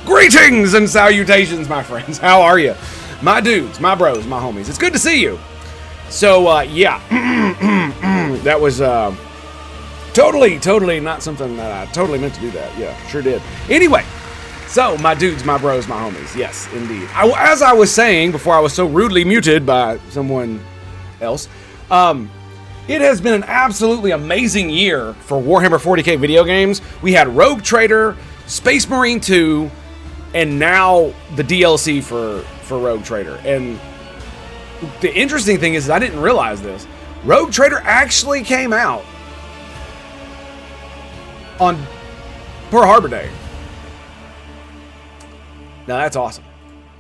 Greetings and salutations, my friends. How are you? My dudes, my bros, my homies. It's good to see you. So, yeah. That was totally not something that I totally meant to do that. Yeah, sure did. Anyway, so my dudes, my bros, my homies. Yes, indeed. As I was saying before I was so rudely muted by someone else, it has been an absolutely amazing year for Warhammer 40k video games. We had Rogue Trader, Space Marine 2, and now the DLC for Rogue Trader. And the interesting thing is I didn't realize this. Rogue Trader actually came out on Pearl Harbor Day. Now that's awesome.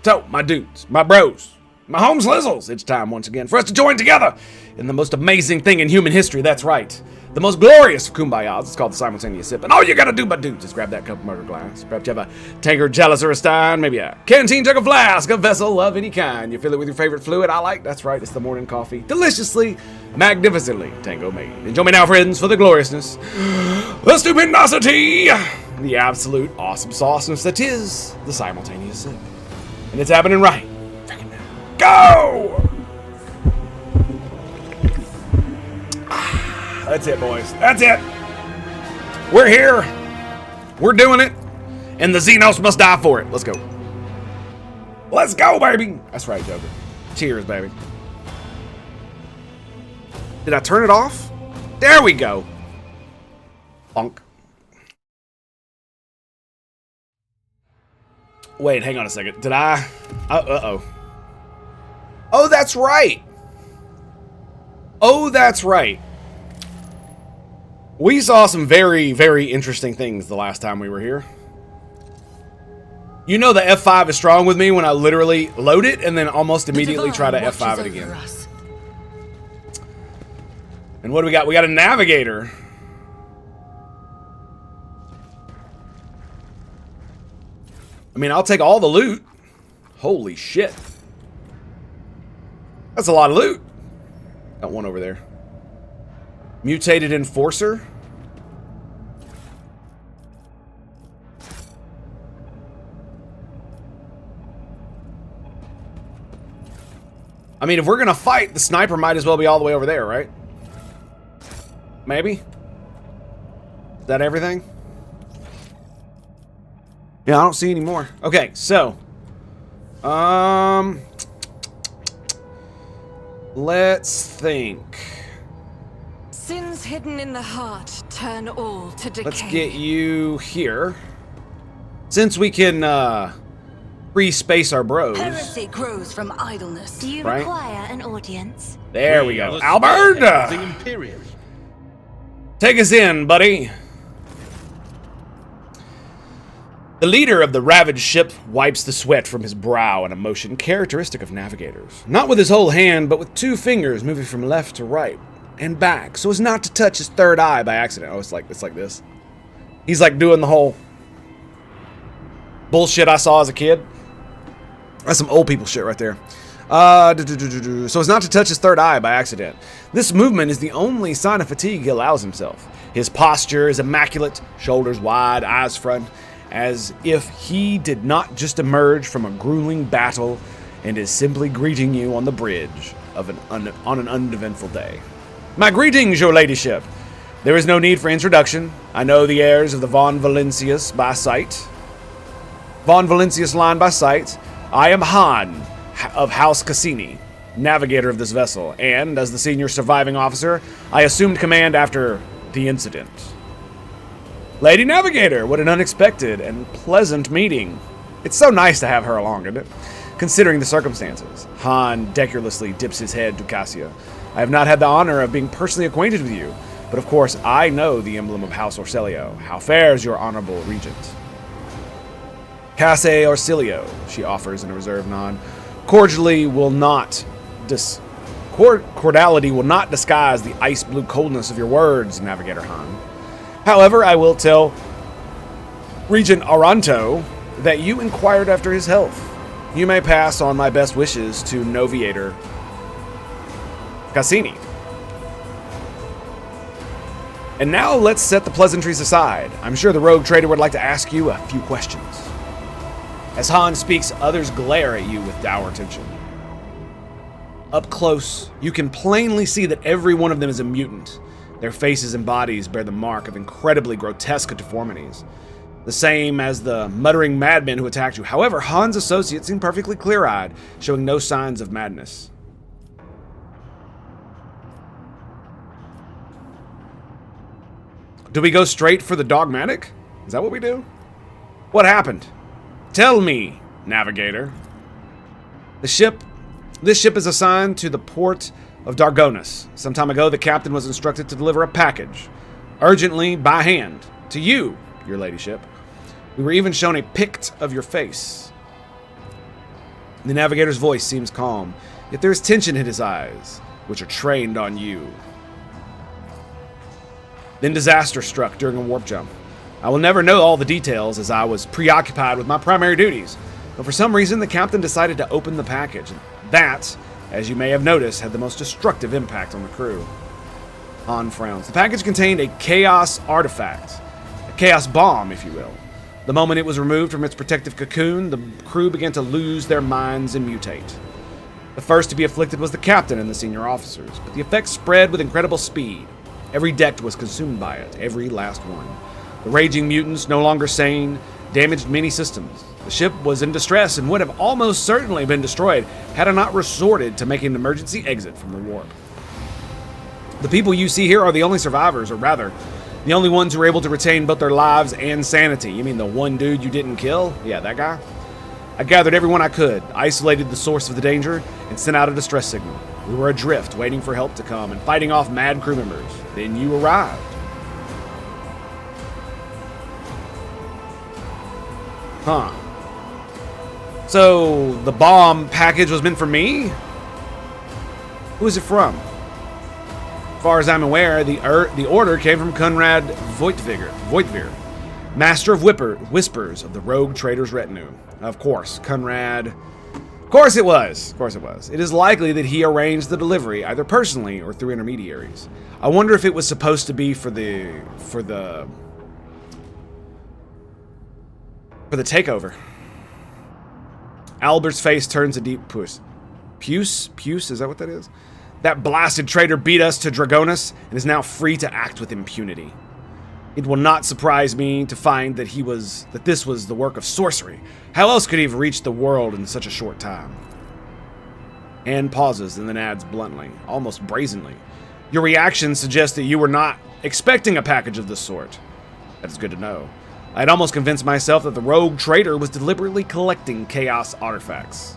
So, my dudes, my bros, my home slizzles, it's time once again for us to join together in the most amazing thing in human history. That's right. The most glorious of kumbayas. It's called the simultaneous sip. And all you gotta do, my dudes, is grab that cup of murder glass. Perhaps you have a tankard, chalice, or a stein. Maybe a canteen, jug, a flask, a vessel of any kind. You fill it with your favorite fluid. I like, that's right, it's the morning coffee. Deliciously, magnificently Tango made. And join me now, friends, for the gloriousness, the stupendosity, the absolute awesome sauceness that is the simultaneous sip. And it's happening right freaking now. Go! That's it, boys. That's it. We're here. We're doing it. And the Xenos must die for it. Let's go. Let's go, baby. That's right, Joker. Cheers, baby. Did I turn it off? There we go. Funk. Wait, hang on a second. Did I? Uh-oh. Oh, that's right. Oh, that's right. We saw some very, very interesting things the last time we were here. You know the F5 is strong with me when I literally load it and then almost immediately try to F5 it again. And what do we got? We got a navigator. I mean, I'll take all the loot. Holy shit. That's a lot of loot. Got one over there. Mutated Enforcer. I mean, if we're gonna fight, the sniper might as well be all the way over there, right? Maybe? Is that everything? Yeah, I don't see any more. Okay, so. Let's think. Sins hidden in the heart turn all to decay. Let's get you here. Since we can pre-space our bros. Heresy grows from idleness. Do you require an audience? There we go. Alberta! The Imperium. Take us in, buddy. The leader of the ravaged ship wipes the sweat from his brow, an emotion characteristic of navigators. Not with his whole hand, but with 2 fingers moving from left to right and back, so as not to touch his third eye by accident. Oh, it's like this. He's like doing the whole bullshit I saw as a kid. That's some old people shit right there. So as not to touch his third eye by accident. This movement is the only sign of fatigue he allows himself. His posture is immaculate, shoulders wide, eyes front, as if he did not just emerge from a grueling battle and is simply greeting you on the bridge of on an uneventful day. My greetings, your ladyship. There is no need for introduction. I know the heirs of the Von Valencius by sight. Von Valencius line by sight. I am Han of House Cassini, navigator of this vessel, and as the senior surviving officer, I assumed command after the incident. Lady Navigator, what an unexpected and pleasant meeting. It's so nice to have her along, isn't it? Considering the circumstances. Han decorously dips his head to Cassia. I have not had the honor of being personally acquainted with you, but of course I know the emblem of House Orselio. How fares your honorable regent? Casse Orsilio, she offers in a reserved nod. Cordiality will not disguise the ice blue coldness of your words, Navigator Han. However, I will tell Regent Aranto that you inquired after his health. You may pass on my best wishes to Noviator Cassini. And now let's set the pleasantries aside. I'm sure the rogue trader would like to ask you a few questions. As Han speaks, others glare at you with dour attention. Up close, you can plainly see that every one of them is a mutant. Their faces and bodies bear the mark of incredibly grotesque deformities. The same as the muttering madmen who attacked you. However, Han's associates seem perfectly clear-eyed, showing no signs of madness. Do we go straight for the dogmatic? Is that what we do? What happened? Tell me, navigator. This ship is assigned to the port of Dargonus. Some time ago, the captain was instructed to deliver a package, urgently by hand, to you, your ladyship. We were even shown a pict of your face. The navigator's voice seems calm, yet there is tension in his eyes, which are trained on you. Then disaster struck during a warp jump. I will never know all the details as I was preoccupied with my primary duties, but for some reason the captain decided to open the package. That, as you may have noticed, had the most destructive impact on the crew. Han frowns. The package contained a chaos artifact, a chaos bomb, if you will. The moment it was removed from its protective cocoon, the crew began to lose their minds and mutate. The first to be afflicted was the captain and the senior officers, but the effects spread with incredible speed. Every deck was consumed by it, every last one. The raging mutants, no longer sane, damaged many systems. The ship was in distress and would have almost certainly been destroyed had I not resorted to making an emergency exit from the warp. The people you see here are the only survivors, or rather, the only ones who were able to retain both their lives and sanity. You mean the one dude you didn't kill? Yeah, that guy? I gathered everyone I could, isolated the source of the danger, and sent out a distress signal. We were adrift, waiting for help to come, and fighting off mad crew members. Then you arrived. Huh. So, the bomb package was meant for me? Who is it from? As far as I'm aware, the order came from Conrad Voitvir, master of whispers of the rogue trader's retinue. Of course, Conrad... Of course it was. It is likely that he arranged the delivery, either personally or through intermediaries. I wonder if it was supposed to be for the takeover. Albert's face turns a deep puce. Puce? Is that what that is? That blasted traitor beat us to Dragonus and is now free to act with impunity. It will not surprise me to find that this was the work of sorcery. How else could he have reached the world in such a short time? Anne pauses and then adds bluntly, almost brazenly. Your reaction suggests that you were not expecting a package of this sort. That is good to know. I had almost convinced myself that the rogue trader was deliberately collecting chaos artifacts.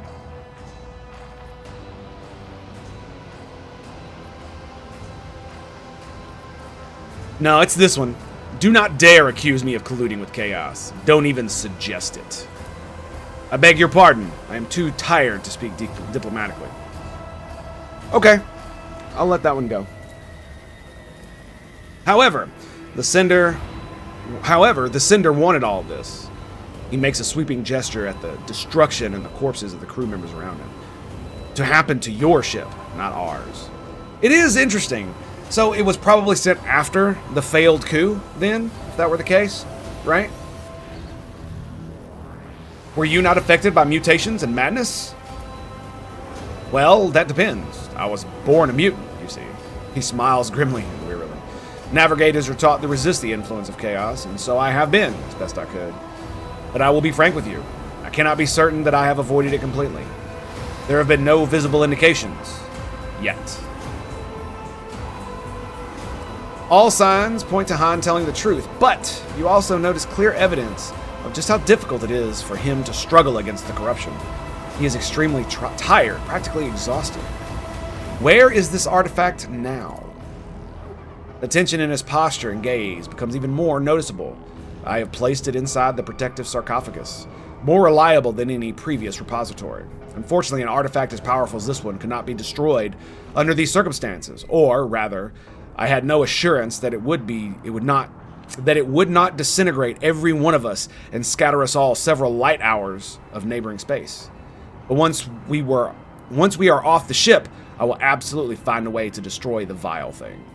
No, it's this one. Do not dare accuse me of colluding with chaos. Don't even suggest it. I beg your pardon. I am too tired to speak diplomatically. Okay. I'll let that one go. However, the sender wanted all of this. He makes a sweeping gesture at the destruction and the corpses of the crew members around him. To happen to your ship, not ours. It is interesting. So it was probably sent after the failed coup, then, if that were the case, right? Were you not affected by mutations and madness? Well, that depends. I was born a mutant, you see. He smiles grimly and wearily. Navigators are taught to resist the influence of chaos, and so I have been, as best I could. But I will be frank with you. I cannot be certain that I have avoided it completely. There have been no visible indications. Yet. All signs point to Han telling the truth, but you also notice clear evidence of just how difficult it is for him to struggle against the corruption. He is extremely tired, practically exhausted. Where is this artifact now? The tension in his posture and gaze becomes even more noticeable. I have placed it inside the protective sarcophagus, more reliable than any previous repository. Unfortunately, an artifact as powerful as this one could not be destroyed under these circumstances, or rather, I had no assurance that it would not disintegrate every one of us and scatter us all several light hours of neighboring space. But once we are off the ship, I will absolutely find a way to destroy the vile thing.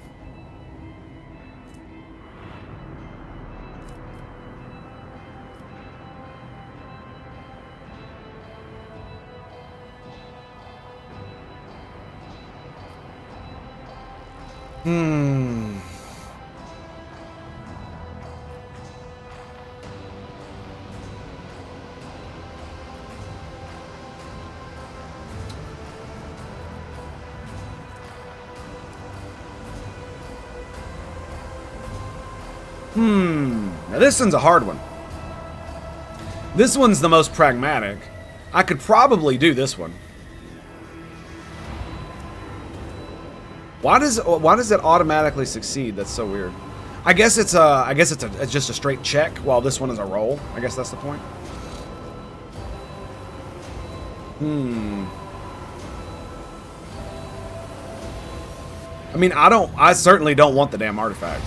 Hmm. Now this one's a hard one. This one's the most pragmatic. I could probably do this one. Why does it automatically succeed? That's so weird. I guess it's just a straight check while this one is a roll. I guess that's the point. I mean, I certainly don't want the damn artifact.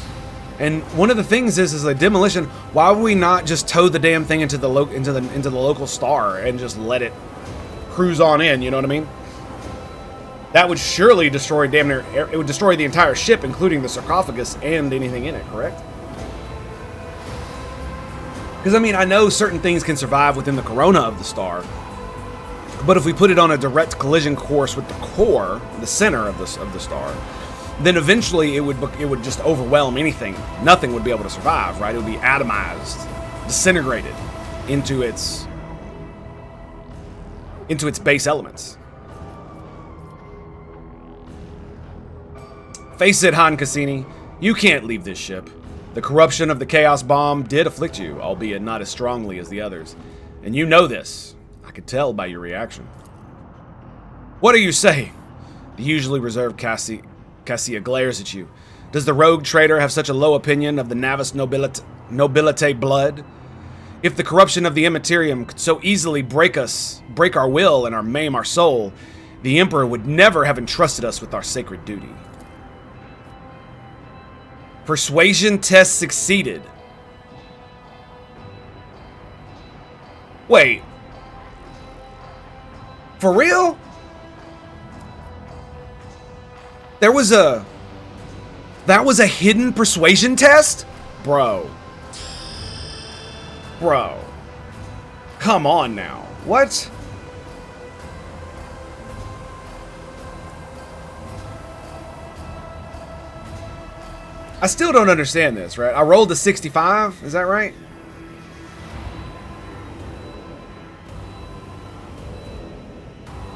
And one of the things is a demolition. Why would we not just tow the damn thing into the local star and just let it cruise on in? You know what I mean? That would surely destroy damn near. It would destroy the entire ship, including the sarcophagus and anything in it. Correct? Because I mean, I know certain things can survive within the corona of the star, but if we put it on a direct collision course with the core, the center of the star, then eventually it would just overwhelm anything. Nothing would be able to survive, right? It would be atomized, disintegrated into its base elements. Face it, Han Cassini, you can't leave this ship. The corruption of the Chaos Bomb did afflict you, albeit not as strongly as the others. And you know this. I could tell by your reaction. What are you saying? The usually reserved Cassia glares at you. Does the rogue traitor have such a low opinion of the Navis Nobilite blood? If the corruption of the Immaterium could so easily break our will and maim our soul, the Emperor would never have entrusted us with our sacred duty. Persuasion test succeeded. Wait. For real? That was a hidden persuasion test? Bro. Come on now. What? I still don't understand this, right? I rolled a 65, is that right?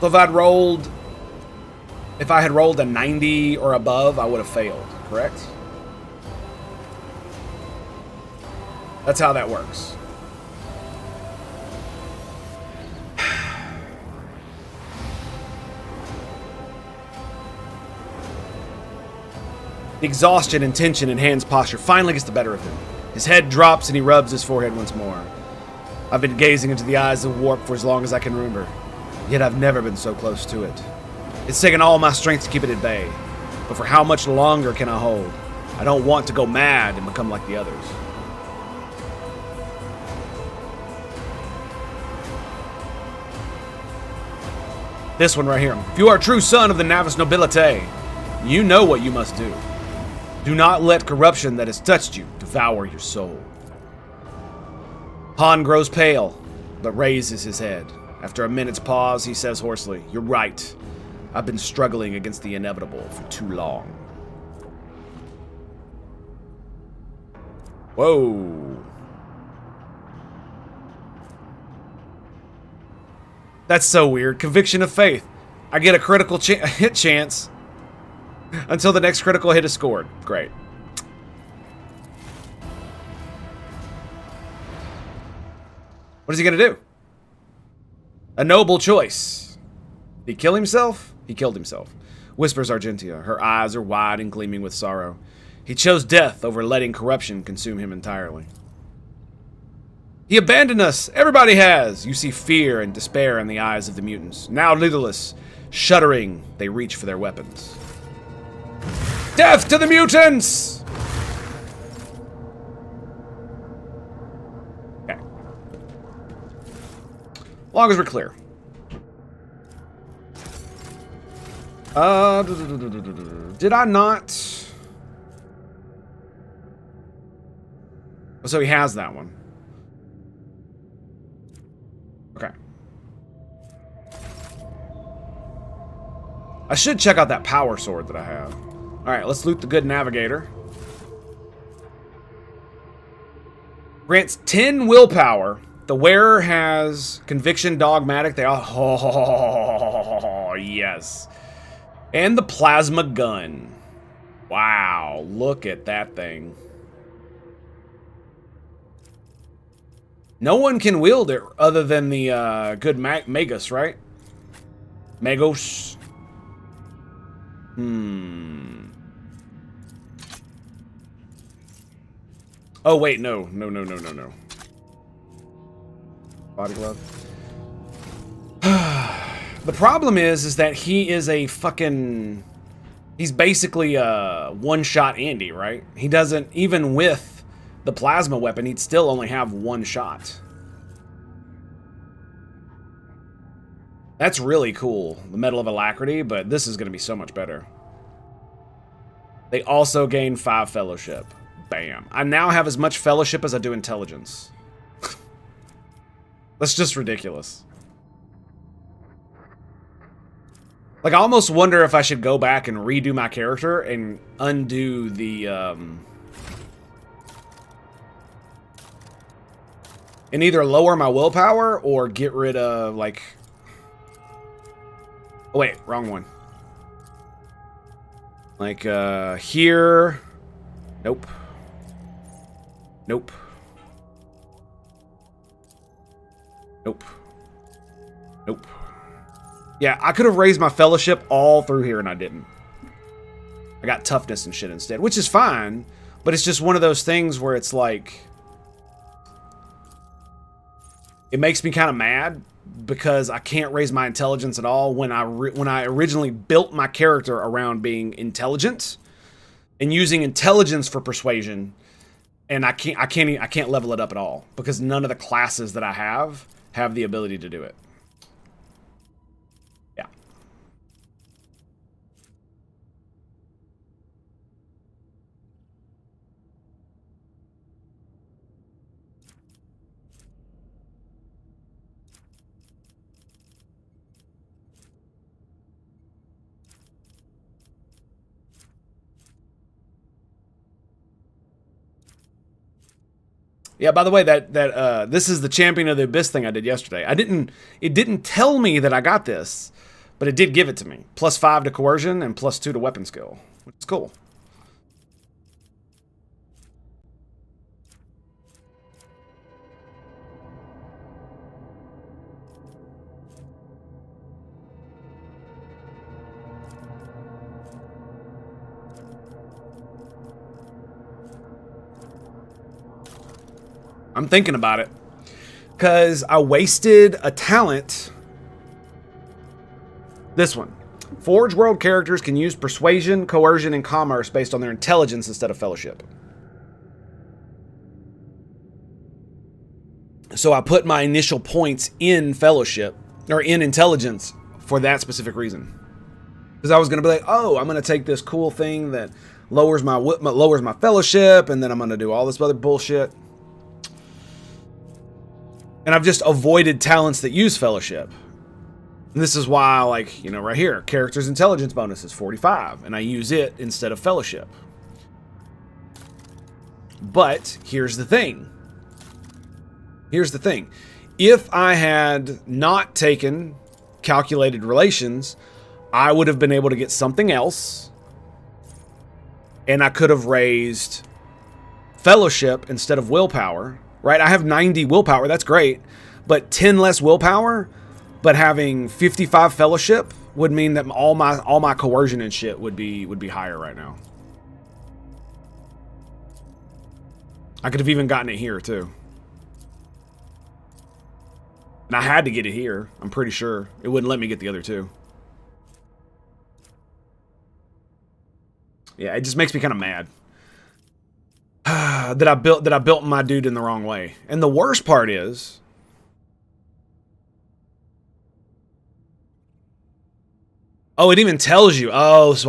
So if I had rolled a 90 or above, I would have failed, correct? That's how that works. The exhaustion and tension in Han's posture finally gets the better of him. His head drops and he rubs his forehead once more. I've been gazing into the eyes of warp for as long as I can remember, yet I've never been so close to it. It's taken all my strength to keep it at bay, but for how much longer can I hold? I don't want to go mad and become like the others. This one right here. If you are a true son of the Navis Nobilite, you know what you must do. Do not let corruption that has touched you devour your soul. Han grows pale, but raises his head. After a minute's pause, he says hoarsely, "You're right. I've been struggling against the inevitable for too long." Whoa. That's so weird. Conviction of faith. I get a critical hit chance until the next critical hit is scored. Great. What is he going to do? A noble choice. Did he kill himself? He killed himself. Whispers Argentia. Her eyes are wide and gleaming with sorrow. He chose death over letting corruption consume him entirely. He abandoned us. Everybody has. You see fear and despair in the eyes of the mutants. Now leaderless, shuddering, they reach for their weapons. Death to the mutants! Okay. As long as we're clear. Did I not? So he has that one. Okay. I should check out that power sword that I have. Alright, let's loot the good navigator. Grants 10 willpower. The wearer has conviction, dogmatic. They all... Oh, yes. And the plasma gun. Wow, look at that thing. No one can wield it other than the good Magus, right? Magos. Oh, wait, no. No. Body glove. The problem is that he is a fucking... He's basically a one-shot Andy, right? He doesn't... Even with the plasma weapon, he'd still only have one shot. That's really cool, the Medal of Alacrity, but this is going to be so much better. They also gain 5 fellowship. Bam. I now have as much fellowship as I do intelligence. That's just ridiculous. Like, I almost wonder if I should go back and redo my character and undo the, and either lower my willpower or get rid of, like... Oh, wait, wrong one. Like, here... Nope. Nope. Nope. Nope. Yeah, I could have raised my fellowship all through here and I didn't. I got toughness and shit instead, which is fine, but it's just one of those things where it's like... It makes me kind of mad because I can't raise my intelligence at all when I originally built my character around being intelligent and using intelligence for persuasion, and I can't level it up at all because none of the classes that I have the ability to do it. Yeah. Yeah, by the way, this is the Champion of the Abyss thing I did yesterday. It didn't tell me that I got this, but it did give it to me. +5 to coercion and +2 to weapon skill, which is cool. I'm thinking about it. Because I wasted a talent. This one. Forge World characters can use persuasion, coercion, and commerce based on their intelligence instead of fellowship. So I put my initial points in fellowship, or in intelligence, for that specific reason. Because I was going to be like, oh, I'm going to take this cool thing that lowers my fellowship, and then I'm going to do all this other bullshit. And I've just avoided talents that use fellowship. And this is why, like, you know, right here, character's intelligence bonus is 45, and I use it instead of fellowship. But here's the thing. Here's the thing. If I had not taken calculated relations, I would have been able to get something else, and I could have raised fellowship instead of willpower. Right, I have 90 willpower, that's great, but 10 less willpower, but having 55 fellowship would mean that all my coercion and shit would be higher right now. I could have even gotten it here too. And I had to get it here, I'm pretty sure. It wouldn't let me get the other two. Yeah, it just makes me kind of mad. that I built my dude in the wrong way. And the worst part is, oh, it even tells you. Oh, so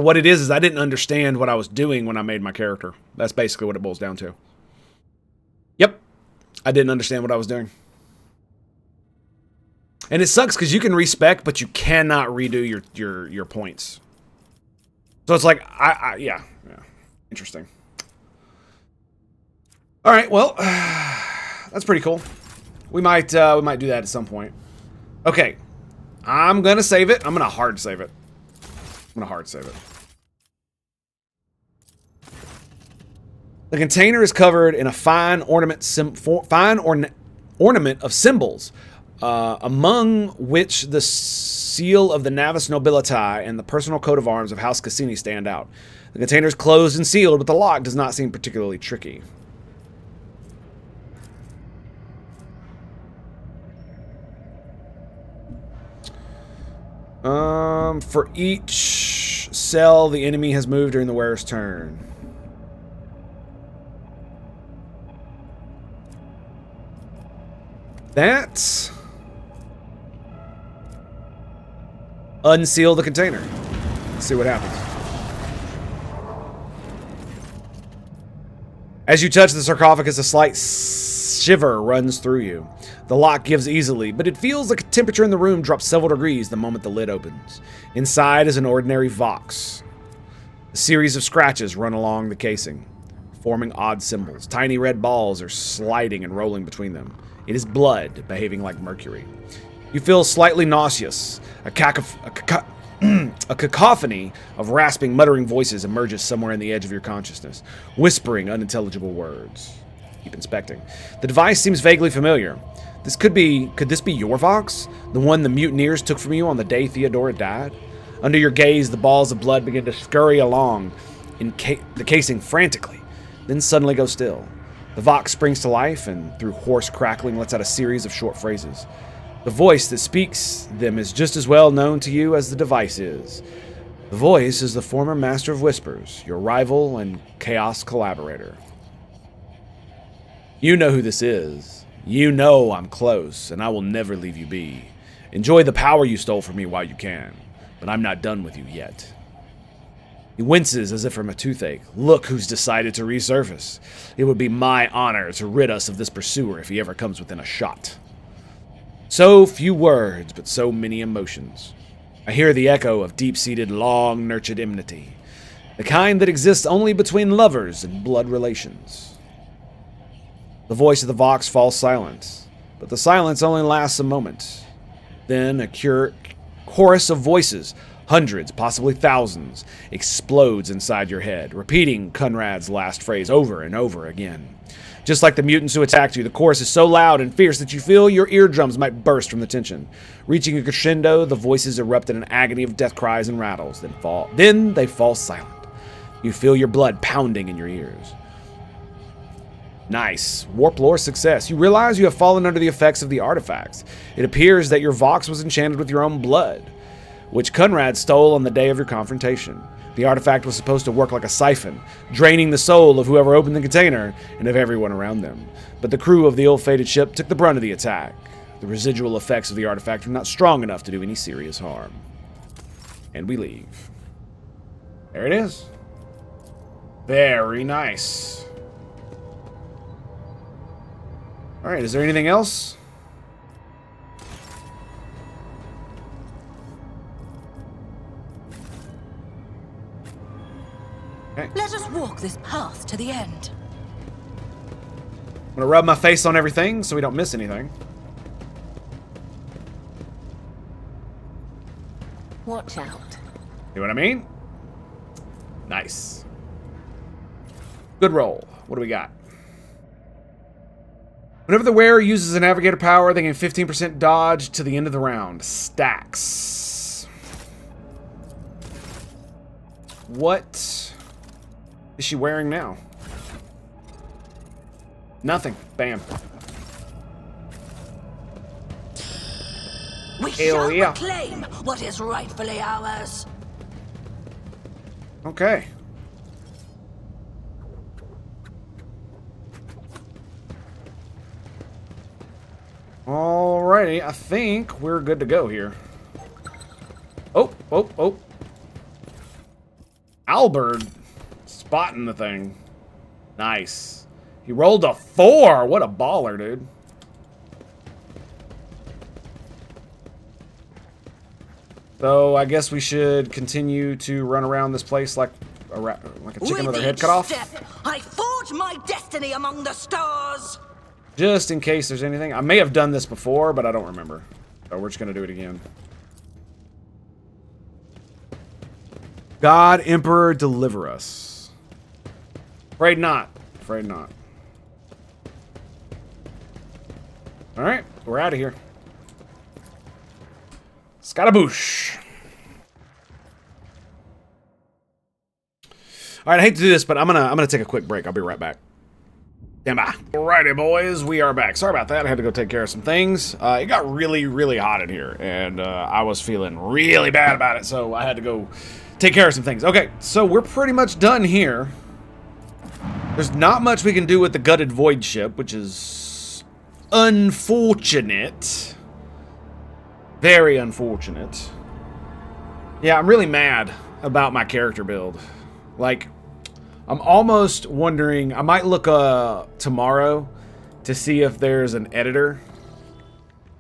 what it is I didn't understand what I was doing when I made my character. That's basically what it boils down to. Yep. I didn't understand what I was doing. And it sucks because you can respec, but you cannot redo your points. So it's like, yeah. Interesting. All right, well, that's pretty cool. We might do that at some point. Okay, I'm gonna save it. I'm gonna hard save it. The container is covered in a fine ornament of symbols, among which the seal of the Navis Nobilitae and the personal coat of arms of House Cassini stand out. The container is closed and sealed, but the lock does not seem particularly tricky. For each cell the enemy has moved during the wearer's turn. That's... Unseal the container. Let's see what happens. As you touch the sarcophagus, a slight shiver runs through you. The lock gives easily, but it feels like the temperature in the room drops several degrees the moment the lid opens. Inside is an ordinary Vox. A series of scratches run along the casing, forming odd symbols. Tiny red balls are sliding and rolling between them. It is blood, behaving like mercury. You feel slightly nauseous. A cacophony of rasping, muttering voices emerges somewhere in the edge of your consciousness, whispering unintelligible words. Keep inspecting. The device seems vaguely familiar. Could this be your Vox? The one the mutineers took from you on the day Theodora died? Under your gaze, the balls of blood begin to scurry along in the casing frantically, then suddenly go still. The Vox springs to life and, through hoarse crackling, lets out a series of short phrases. The voice that speaks them is just as well known to you as the device is. The voice is the former Master of Whispers, your rival and Chaos collaborator. You know who this is. You know I'm close, and I will never leave you be. Enjoy the power you stole from me while you can, but I'm not done with you yet. He winces as if from a toothache. Look who's decided to resurface. It would be my honor to rid us of this pursuer if he ever comes within a shot. So few words, but so many emotions. I hear the echo of deep-seated, long-nurtured enmity, the kind that exists only between lovers and blood relations. The voice of the Vox falls silent, but the silence only lasts a moment. Then a chorus of voices, hundreds, possibly thousands, explodes inside your head, repeating Conrad's last phrase over and over again. Just like the mutants who attacked you, the chorus is so loud and fierce that you feel your eardrums might burst from the tension. Reaching a crescendo, the voices erupt in an agony of death cries and rattles, then they fall silent. You feel your blood pounding in your ears. Nice. Warp lore success. You realize you have fallen under the effects of the artifacts. It appears that your Vox was enchanted with your own blood, which Conrad stole on the day of your confrontation. The artifact was supposed to work like a siphon, draining the soul of whoever opened the container and of everyone around them. But the crew of the ill-fated ship took the brunt of the attack. The residual effects of the artifact were not strong enough to do any serious harm. And we leave. There it is. Very nice. Alright, is there anything else? Okay. Let us walk this path to the end. I'm gonna rub my face on everything so we don't miss anything. Watch out. See what I mean? Nice. Good roll. What do we got? Whenever the wearer uses a navigator power, they gain 15% dodge to the end of the round. Stacks. What is she wearing now? Nothing. Bam. We Hell shall yeah. reclaim what is rightfully ours. Okay. Alrighty, I think we're good to go here. Oh. Albert spotting the thing. Nice. He rolled a 4. What a baller, dude. So I guess we should continue to run around this place like a chicken with their head cut off. Step, I forge my destiny among the stars. Just in case there's anything. I may have done this before, but I don't remember. So we're just going to do it again. God, Emperor, deliver us. Afraid not. Afraid not. Alright, we're out of here. Scataboosh. Alright, I hate to do this, but I'm gonna take a quick break. I'll be right back. Stand by. Alrighty, boys, we are back. Sorry about that. I had to go take care of some things. It got really, really hot in here, and I was feeling really bad about it, so I had to go take care of some things. Okay, so we're pretty much done here. There's not much we can do with the gutted void ship, which is unfortunate. Very unfortunate. Yeah, I'm really mad about my character build. Like, I'm almost wondering, I might look tomorrow to see if there's an editor.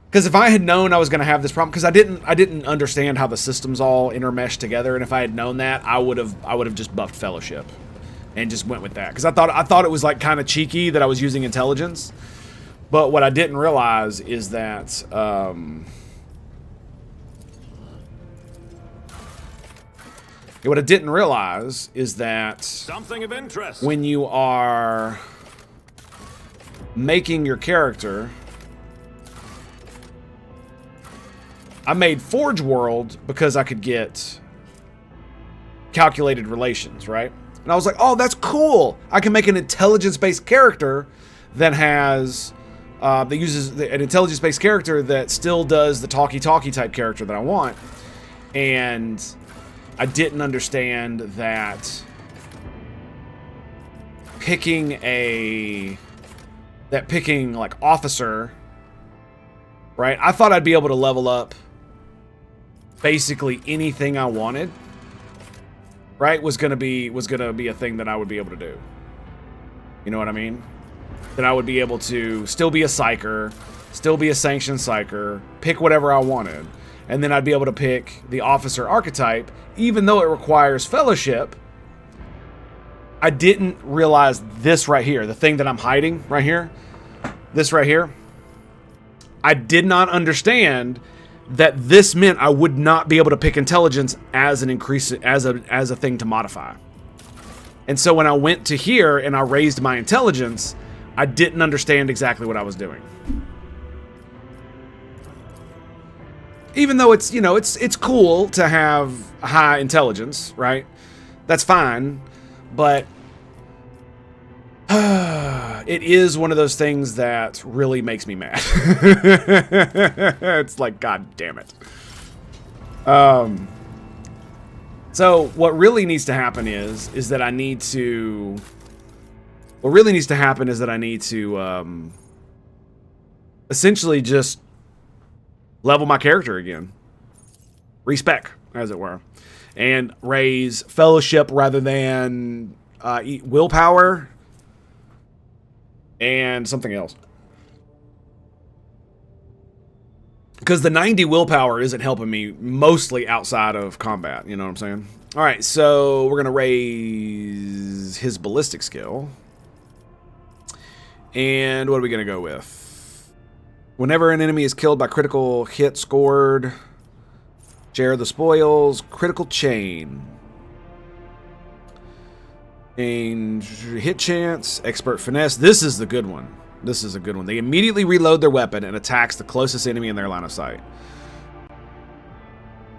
Because if I had known I was going to have this problem, because I didn't understand how the systems all intermesh together, and if I had known that, I would have just buffed Fellowship and just went with that. Because I thought it was like kind of cheeky that I was using intelligence, but what I didn't realize is that what I didn't realize is that something of interest when you are making your character, I made Forge World because I could get calculated relations, right? And I was like, oh, that's cool. I can make an intelligence-based character that has that uses an intelligence-based character that still does the talky-talky type character that I want. And I didn't understand that picking like officer, right? I thought I'd be able to level up basically anything I wanted, right? Was gonna be a thing that I would be able to do. You know what I mean? That I would be able to still be a psyker, still be a sanctioned psyker, pick whatever I wanted. And then I'd be able to pick the officer archetype, even though it requires fellowship. I didn't realize this right here, the thing that I'm hiding right here, this right here. I did not understand that this meant I would not be able to pick intelligence as an increase, as a thing to modify. And so when I went to here and I raised my intelligence, I didn't understand exactly what I was doing. Even though it's, you know, it's cool to have high intelligence, right? That's fine, but it is one of those things that really makes me mad. It's like, God damn it. So what really needs to happen is that I need to. What really needs to happen is that I need to essentially just level my character again, respec, as it were, and raise fellowship rather than willpower and something else. Because the 90 willpower isn't helping me mostly outside of combat, you know what I'm saying? All right, so we're gonna raise his ballistic skill. And what are we gonna go with? Whenever an enemy is killed by critical hit scored, share the spoils, critical chain. And hit chance, expert finesse. This is the good one. This is a good one. They immediately reload their weapon and attacks the closest enemy in their line of sight.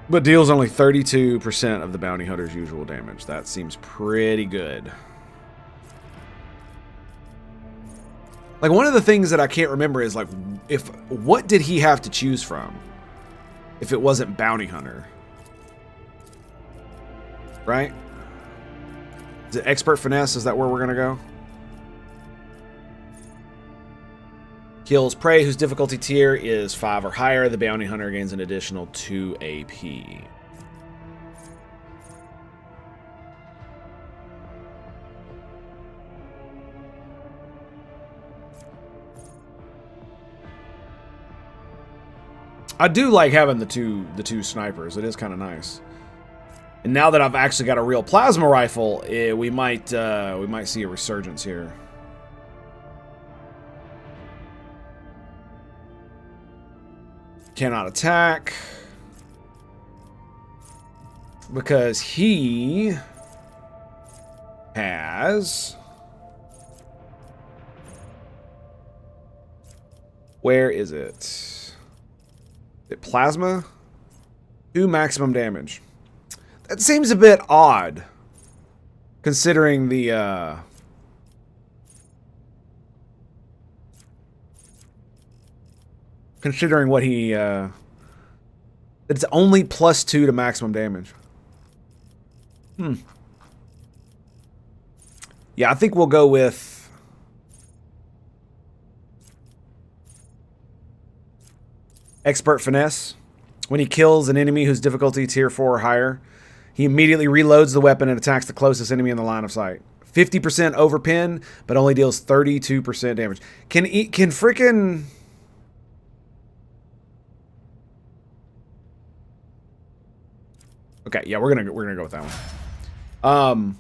But deals only 32% of the bounty hunter's usual damage. That seems pretty good. Like, one of the things that I can't remember is, like, what did he have to choose from if it wasn't bounty hunter? Right? Is it expert finesse? Is that where we're going to go? Kills prey whose difficulty tier is 5 or higher. The bounty hunter gains an additional 2 AP. I do like having the two snipers. It is kind of nice. And now that I've actually got a real plasma rifle, we might see a resurgence here. Cannot attack because he has. Where is it? Is it plasma? 2 maximum damage. That seems a bit odd, considering the considering what he it's only +2 to maximum damage. Yeah, I think we'll go with Expert Finesse. When he kills an enemy whose difficulty tier 4 or higher, he immediately reloads the weapon and attacks the closest enemy in the line of sight. 50% overpin, but only deals 32% damage. Can freaking... Okay, yeah, we're gonna go with that one.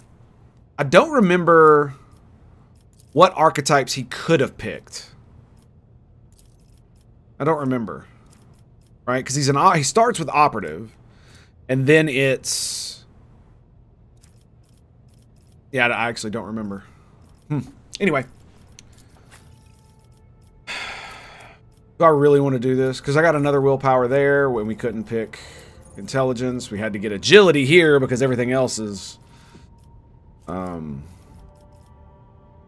I don't remember what archetypes he could have picked. I don't remember. Right? Because he starts with operative, and then it's... Yeah, I actually don't remember. Anyway. Do I really want to do this? Because I got another willpower there when we couldn't pick intelligence. We had to get agility here because everything else is...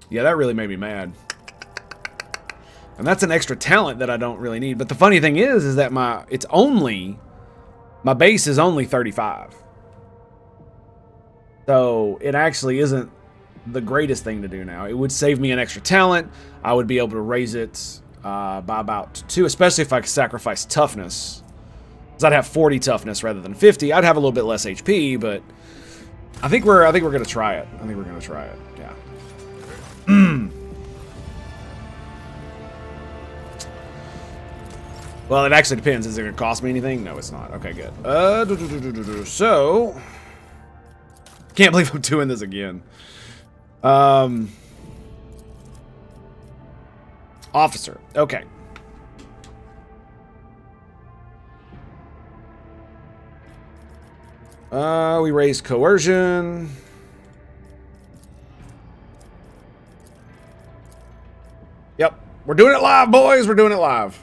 Yeah, that really made me mad. And that's an extra talent that I don't really need. But the funny thing is that my base is only 35. So it actually isn't the greatest thing to do now. It would save me an extra talent. I would be able to raise it by about 2, especially if I could sacrifice toughness. Because I'd have 40 toughness rather than 50. I'd have a little bit less HP, but I think we're gonna try it. I think we're gonna try it. Yeah. Well, it actually depends. Is it going to cost me anything? No, it's not. Okay, good. So, can't believe I'm doing this again. Officer. Okay. We raise coercion. Yep. We're doing it live, boys. We're doing it live.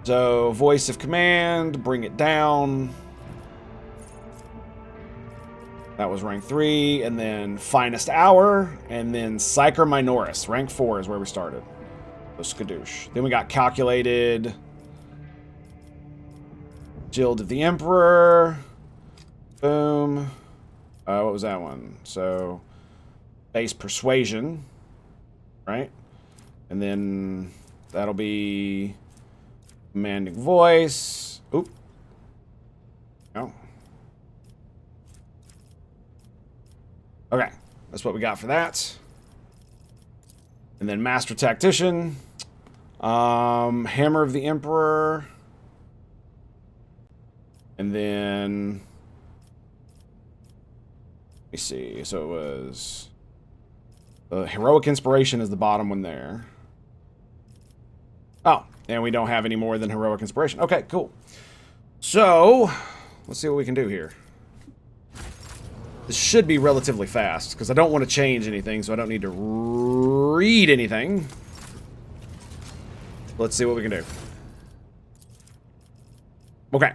So, voice of command, bring it down. That was rank 3, and then finest hour, and then Psyker Minoris. Rank 4 is where we started. So skadoosh. Then we got calculated. Guild of the Emperor. Boom. What was that one? So, base persuasion. Right? And then that'll be... Commanding voice. Oop. No. Okay. That's what we got for that. And then Master Tactician. Hammer of the Emperor. And then... Let me see. So it was... Heroic Inspiration is the bottom one there. Oh. And we don't have any more than Heroic Inspiration. Okay, cool. So, let's see what we can do here. This should be relatively fast, because I don't want to change anything, so I don't need to read anything. Let's see what we can do. Okay.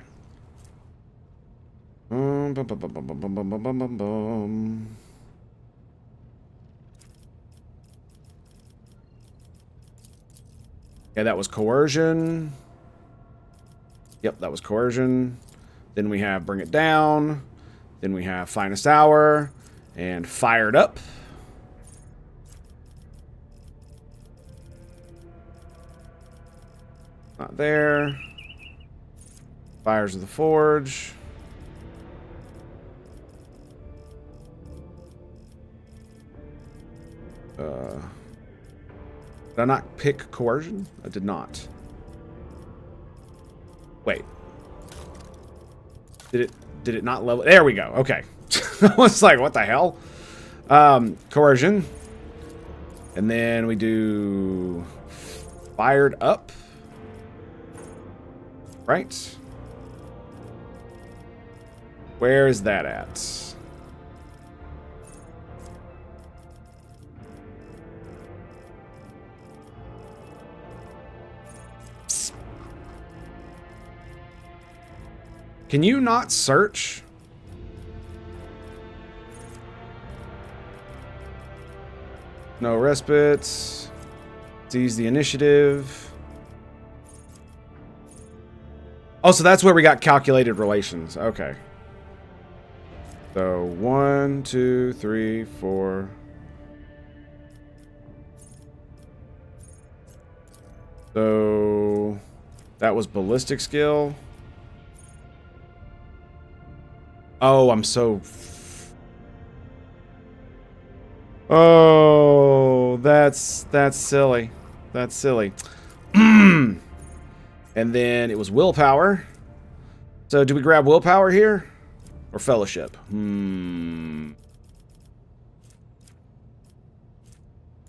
Okay, that was coercion. Yep, that was coercion. Then we have bring it down. Then we have finest hour. And fired up. Not there. Fires of the Forge. Did I not pick coercion? I did not. Wait. Did it not level? There we go. Okay. I was like, what the hell? Coercion. And then we do fired up. Right? Where is that at? Can you not search? No respite. Seize the initiative. Oh, so that's where we got calculated relations. Okay. So 1, 2, 3, 4. So that was ballistic skill. Oh, I'm so... Oh, that's silly. That's silly. And then it was willpower. So do we grab willpower here? Or fellowship?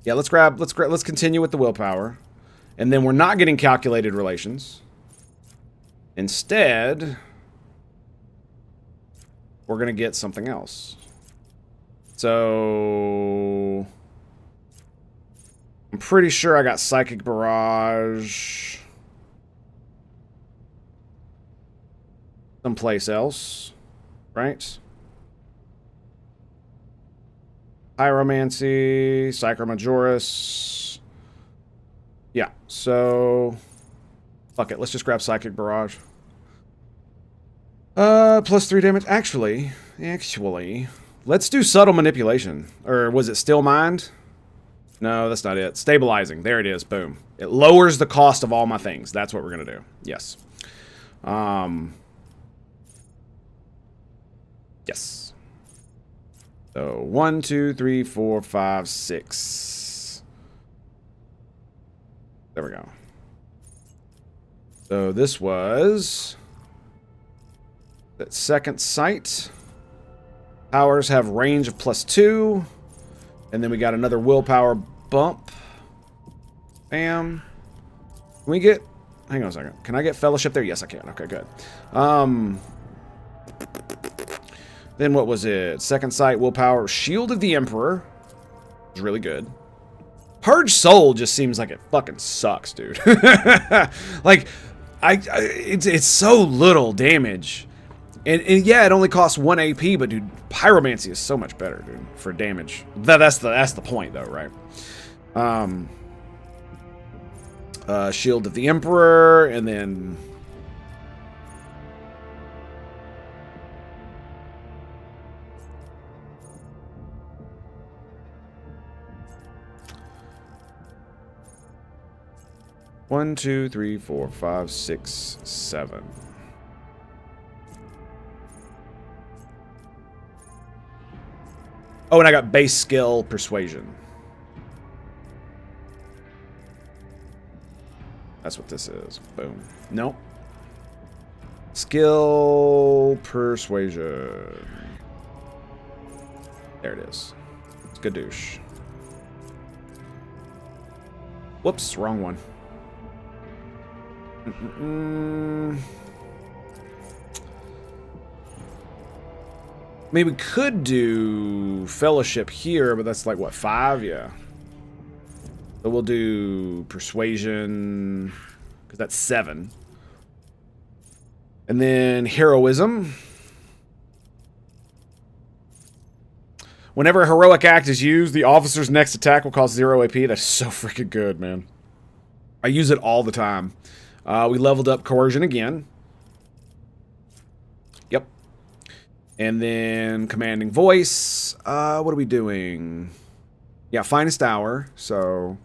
Yeah, let's continue with the willpower. And then we're not getting calculated relations. Instead, we're going to get something else. So I'm pretty sure I got Psychic Barrage someplace else, right? Pyromancy, Psychomajoris. Yeah, so fuck it, let's just grab Psychic Barrage. +3 damage. Actually, let's do Subtle Manipulation. Or was it Still Mind? No, that's not it. Stabilizing. There it is. Boom. It lowers the cost of all my things. That's what we're going to do. Yes. Yes. So 1, 2, 3, 4, 5, 6. There we go. So this was that second sight. Powers have range of +2. And then we got another willpower bump. Bam. Can we get... Hang on a second. Can I get fellowship there? Yes, I can. Okay, good. Then what was it? Second sight, willpower. Shield of the Emperor. It's really good. Purge Soul just seems like it fucking sucks, dude. Like, it's so little damage. And yeah, it only costs 1 AP, but dude, Pyromancy is so much better, dude, for damage. That's the point, though, right? Shield of the Emperor, and then... One, 2, 3, 4, 5, 6, 7. Oh, and I got base skill persuasion. That's what this is. Boom. Nope. Skill persuasion. There it is. Skadoosh. Whoops, wrong one. Maybe we could do fellowship here, but that's like what, 5? Yeah. So we'll do persuasion because that's 7, and then heroism. Whenever a heroic act is used, the officer's next attack will cost 0 AP. That's so freaking good, man. I use it all the time. We leveled up coercion again. Yep. And then commanding voice. What are we doing? Yeah, finest hour. So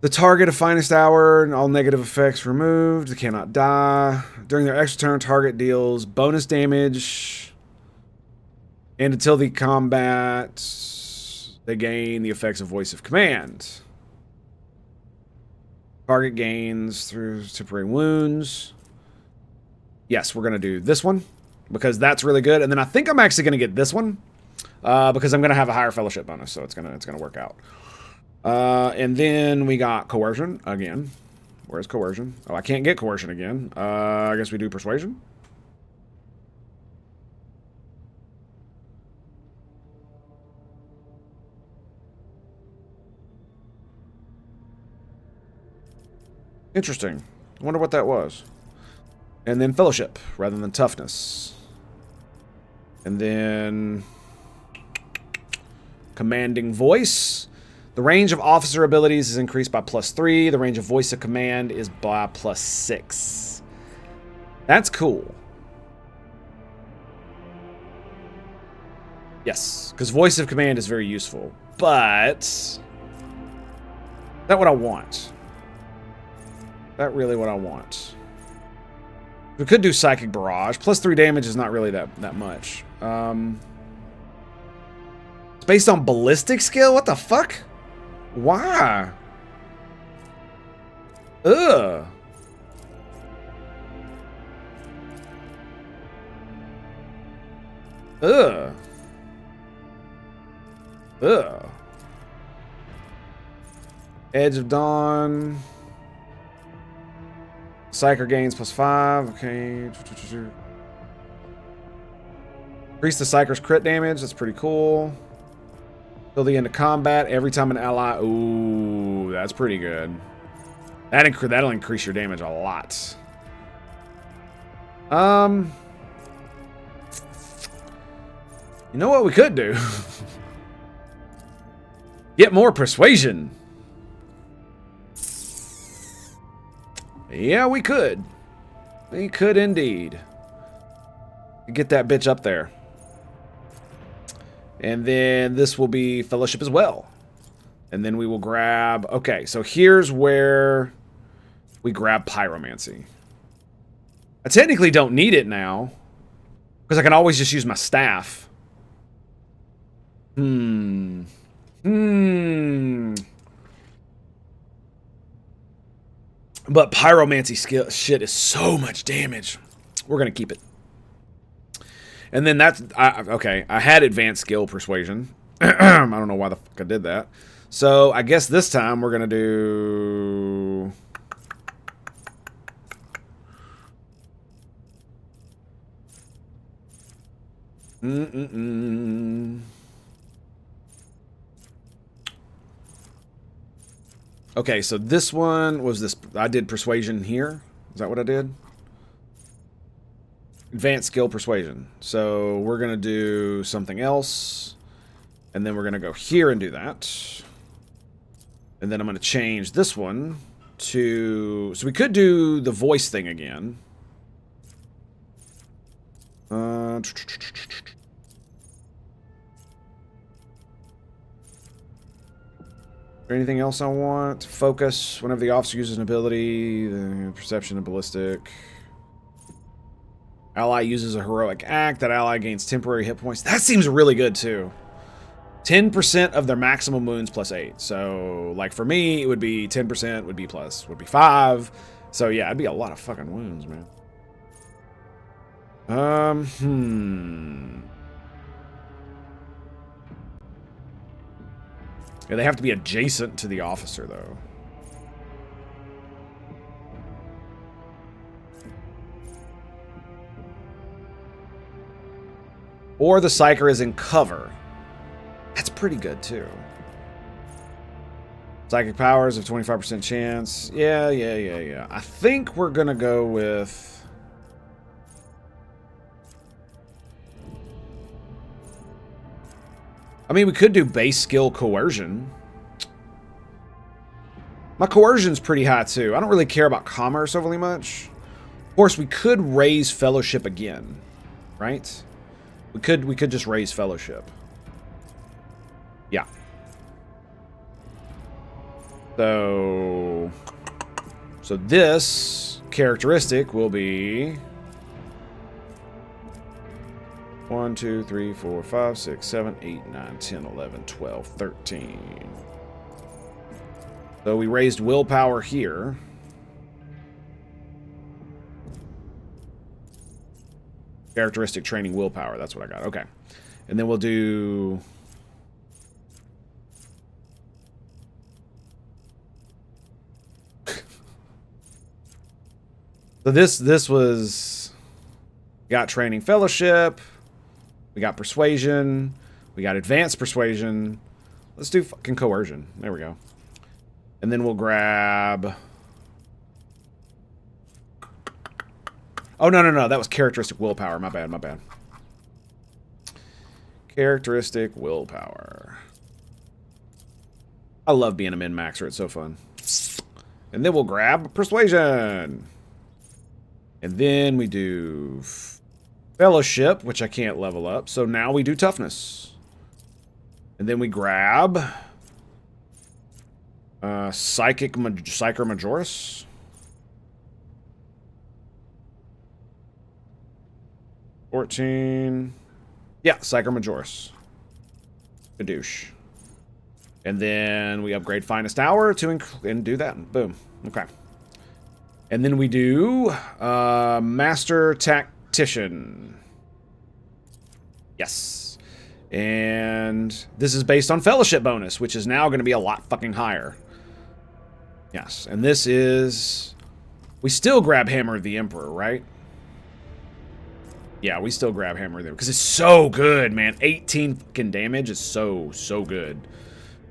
the target of finest hour and all negative effects removed. They cannot die. During their extra turn, target deals bonus damage. And until the combat They gain the effects of Voice of Command. Target gains through temporary wounds. Yes, we're going to do this one because that's really good. And then I think I'm actually going to get this one because I'm going to have a higher fellowship bonus, so it's going to work out. And then we got Coercion again. Where's Coercion? Oh, I can't get Coercion again. I guess we do Persuasion. Interesting. I wonder what that was. And then Fellowship, rather than Toughness. And then Commanding Voice. The range of officer abilities is increased by +3. The range of Voice of Command is by +6. That's cool. Yes, because Voice of Command is very useful. But is that what I want? That really what I want. We could do Psychic Barrage. +3 damage is not really that much. It's based on ballistic skill? What the fuck? Why? Ugh. Ugh. Ugh. Edge of Dawn. Psyker gains +5. Okay. Increase the Psyker's crit damage. That's pretty cool. Till the end of combat. Every time an ally... Ooh, that's pretty good. That'll increase your damage a lot. You know what we could do? Get more Persuasion. Yeah, we could. We could indeed. Get that bitch up there. And then this will be Fellowship as well. And then we will grab... Okay, so here's where we grab Pyromancy. I technically don't need it now, because I can always just use my staff. But Pyromancy skill shit is so much damage. We're going to keep it. And then that's... okay, I had Advanced Skill Persuasion. I don't know why the fuck I did that. So I guess this time we're going to do... Okay, so this one was this... I did Persuasion here. Is that what I did? Advanced Skill Persuasion. So we're going to do something else. And then we're going to go here and do that. And then I'm going to change this one to... So we could do the voice thing again. Anything else I want? Focus. Whenever the officer uses an ability, the perception of ballistic. Ally uses a heroic act. That ally gains temporary hit points. That seems really good too. 10% of their maximum wounds +8. So, like for me, it would be 10% would be 5. So yeah, it'd be a lot of fucking wounds, man. Yeah, they have to be adjacent to the officer, though. Or the Psyker is in cover. That's pretty good, too. Psychic powers of 25% chance. Yeah. I think we're going to go with... I mean, we could do base skill Coercion. My Coercion's pretty high, too. I don't really care about commerce overly much. Of course, we could raise Fellowship again, right? We could just raise Fellowship. Yeah. So this characteristic will be... 1, 2, 3, 4, 5, 6, 7, 8, 9, 10, 11, 12, 13. So we raised willpower here. Characteristic training willpower. That's what I got. Okay. And then we'll do... So this was... Got training fellowship. We got persuasion. We got advanced persuasion. Let's do fucking coercion. There we go. And then we'll grab... Oh, no. That was characteristic willpower. My bad. Characteristic willpower. I love being a min-maxer. It's so fun. And then we'll grab persuasion. And then we do fellowship, which I can't level up. So now we do toughness. And then we grab Psycho Majoris. Yeah, Psycho Majoris. Kadoosh. And then we upgrade Finest Hour and do that. Boom. Okay. And then we do Master Tactician. Yes. And this is based on Fellowship bonus, which is now going to be a lot fucking higher. Yes. And this is... We still grab Hammer of the Emperor, right? Yeah, we still grab Hammer there because it's so good, man. 18 fucking damage is so good.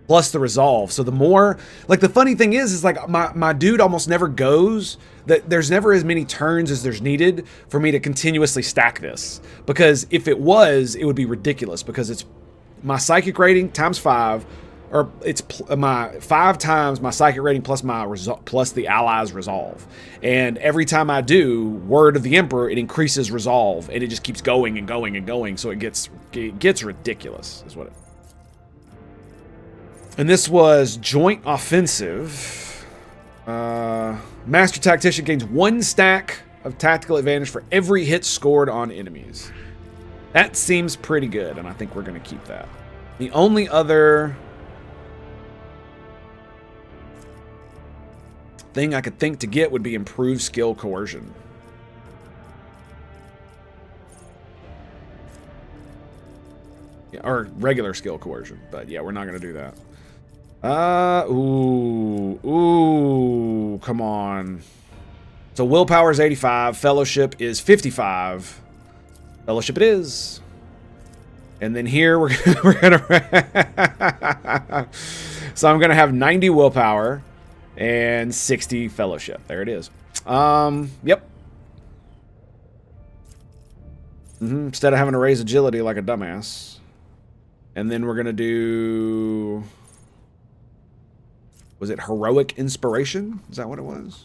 Plus the resolve. So the more, like, the funny thing is like my dude almost never goes. That there's never as many turns as there's needed for me to continuously stack this. Because if it was, it would be ridiculous because it's my psychic rating times 5, or it's my 5 times my psychic rating plus my plus the allies resolve. And every time I do Word of the Emperor, it increases resolve, and it just keeps going and going and going. So it gets ridiculous, is what it. And this was joint offensive. Master Tactician gains 1 stack of tactical advantage for every hit scored on enemies. That seems pretty good, and I think we're going to keep that. The only other thing I could think to get would be improved skill coercion. Yeah, or regular skill coercion, but yeah, we're not going to do that. Ooh, come on. So willpower is 85, fellowship is 55. Fellowship it is. And then here we're gonna so I'm gonna have 90 willpower and 60 fellowship. There it is. Yep. Instead of having to raise agility like a dumbass. And then we're gonna do... Was it Heroic Inspiration? Is that what it was?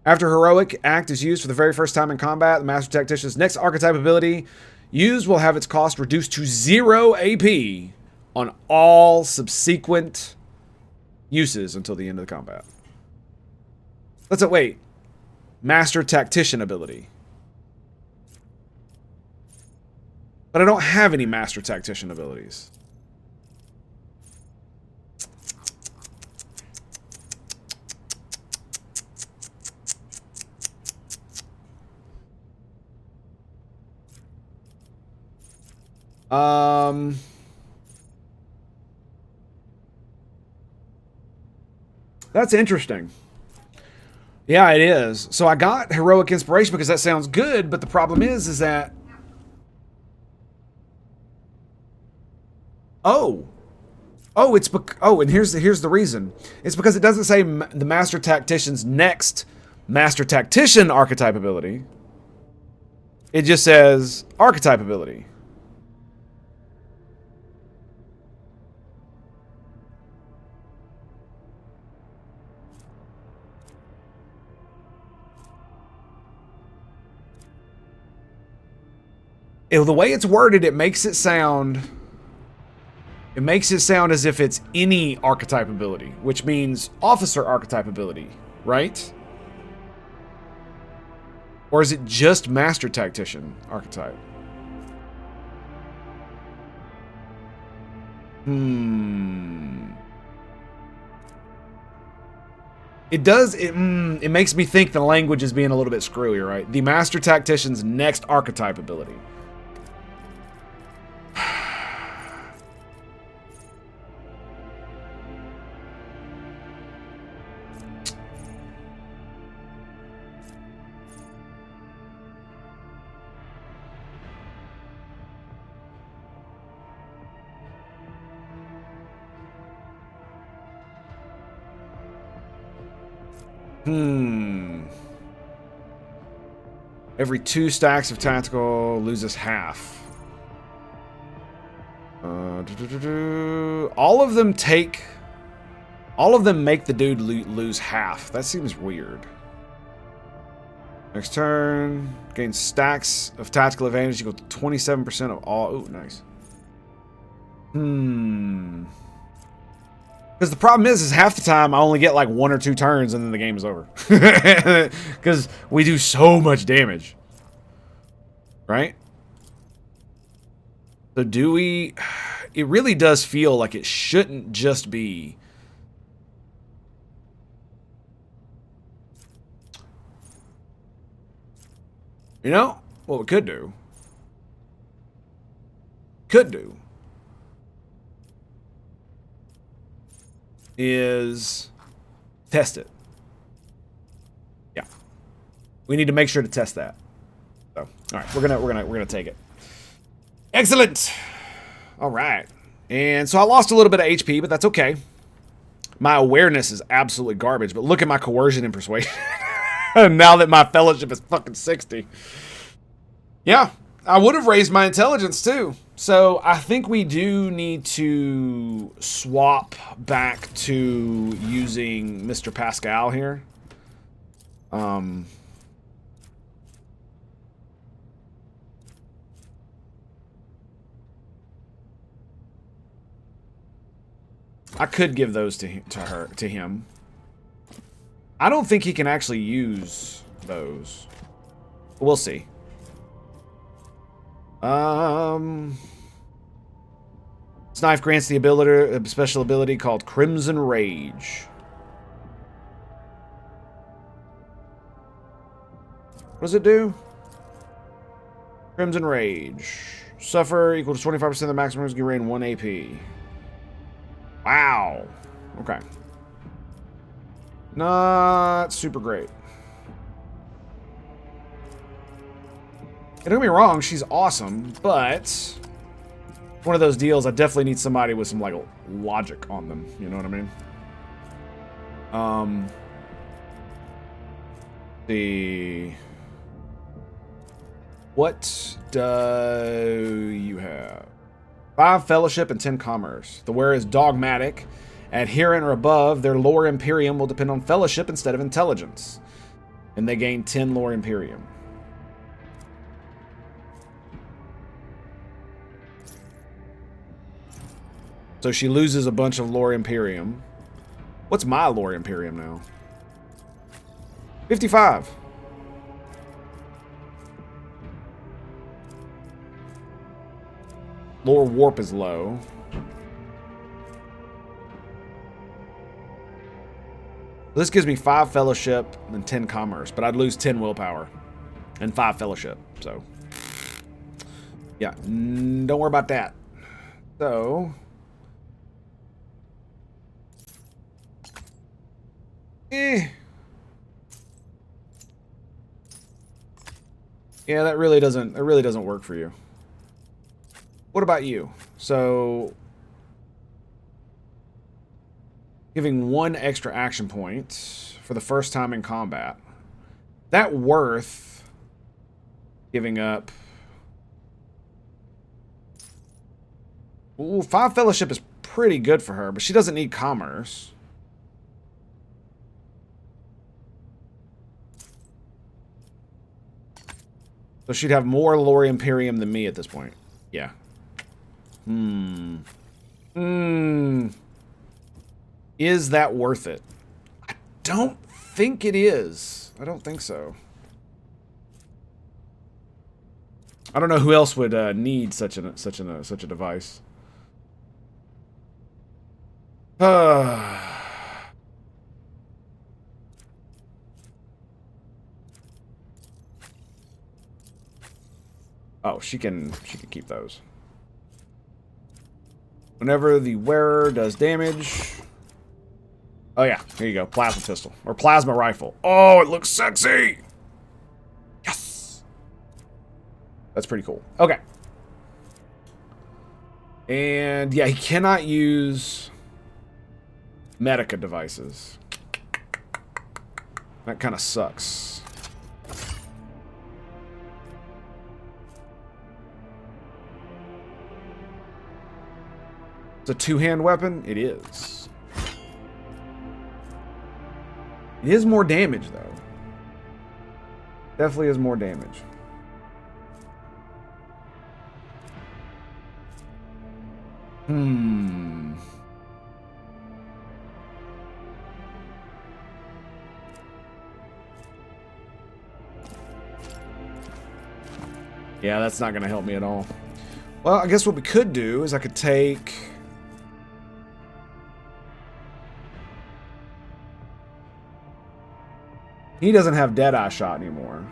After Heroic Act is used for the very first time in combat, the Master Tactician's next archetype ability used will have its cost reduced to 0 AP on all subsequent uses until the end of the combat. Let's wait. Master Tactician ability. But I don't have any Master Tactician abilities. That's interesting. Yeah, it is. So I got Heroic Inspiration because that sounds good, but the problem is that... Oh, it's and here's the reason. It's because it doesn't say the Master Tactician's next Master Tactician archetype ability. It just says archetype ability. The way it's worded, it makes it sound as if it's any archetype ability, which means officer archetype ability, right? Or is it just Master Tactician archetype? It does, it makes me think the language is being a little bit screwy, right? The Master Tactician's next archetype ability. Every 2 stacks of tactical loses half. All of them make the dude lose half. That seems weird. Next turn, gain stacks of tactical advantage equal to 27% of all. Ooh, nice. Because the problem is half the time I only get like 1 or 2 turns and then the game is over. Because we do so much damage. Right? So do we... It really does feel like it shouldn't just be... You know, what we could do? Is test it. Yeah. We need to make sure to test that. So, all right, we're gonna take it. Excellent. All right. And so I lost a little bit of HP, but that's okay. My awareness is absolutely garbage, but look at my coercion and persuasion. Now that my fellowship is fucking 60. Yeah, I would have raised my intelligence too. So I think we do need to swap back to using Mr. Pascal here. I could give those to him. I don't think he can actually use those. We'll see. This knife grants the ability, a special ability called Crimson Rage. What does it do? Crimson Rage. Suffer equal to 25% of the maximum gain 1 AP. Wow. Okay. Not super great. And don't get me wrong, she's awesome, but one of those deals, I definitely need somebody with some, like, logic on them. You know what I mean? What do you have? 5 Fellowship and 10 Commerce. The wearer is dogmatic. Adherent or above, their lore Imperium will depend on Fellowship instead of Intelligence. And they gain 10 lore Imperium. So she loses a bunch of lore Imperium. What's my lore Imperium now? 55. Lore Warp is low. This gives me 5 Fellowship and 10 Commerce, but I'd lose 10 Willpower and 5 Fellowship, so... Yeah, don't worry about that. So... Yeah, that really doesn't work for you. What about you? So, giving 1 extra action point for the first time in combat. That worth giving up. Ooh, 5 Fellowship is pretty good for her, but she doesn't need Commerce. So she'd have more lore Imperium than me at this point. Yeah. Is that worth it? I don't think it is. I don't think so. I don't know who else would need such a device. Oh, she can keep those. Whenever the wearer does damage. Oh yeah, here you go. Plasma pistol. Or plasma rifle. Oh, it looks sexy! Yes! That's pretty cool. Okay. And yeah, he cannot use medica devices. That kind of sucks. It's a two-hand weapon? It is. It is more damage, though. Definitely is more damage. Yeah, that's not going to help me at all. Well, I guess what we could do is I could take... He doesn't have Deadeye Shot anymore.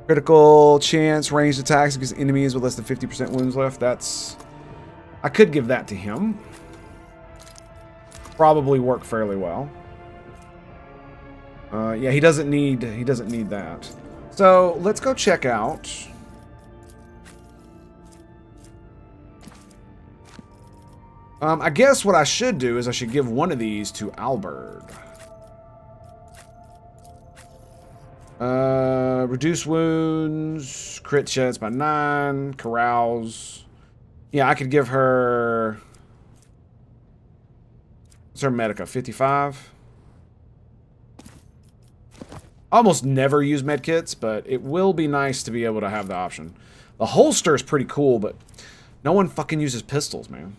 Critical chance, ranged attacks against enemies with less than 50% wounds left. That's... I could give that to him. Probably work fairly well. Yeah, he doesn't need that. So let's go check out. I guess what I should do is I should give one of these to Albert. Reduce wounds, crit chance by 9, carouse. Yeah, I could give her. What's her medica? 55. Almost never use medkits, but it will be nice to be able to have the option. The holster is pretty cool, but no one fucking uses pistols, man.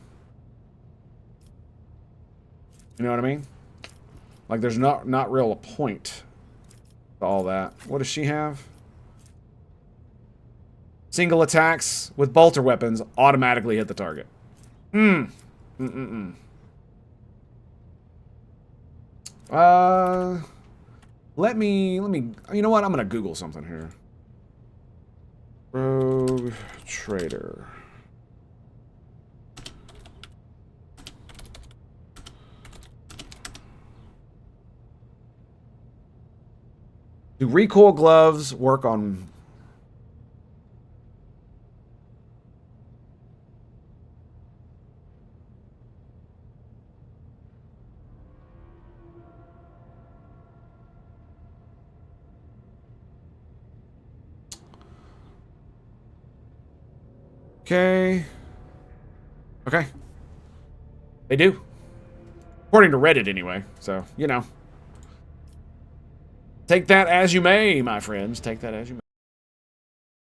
You know what I mean? Like, there's not real a point to all that. What does she have? Single attacks with bolter weapons automatically hit the target. Let me, you know what? I'm gonna Google something here. Rogue Traitor. Do recoil gloves work on... Okay. Okay. They do. According to Reddit, anyway. So, you know. Take that as you may, my friends. Take that as you may.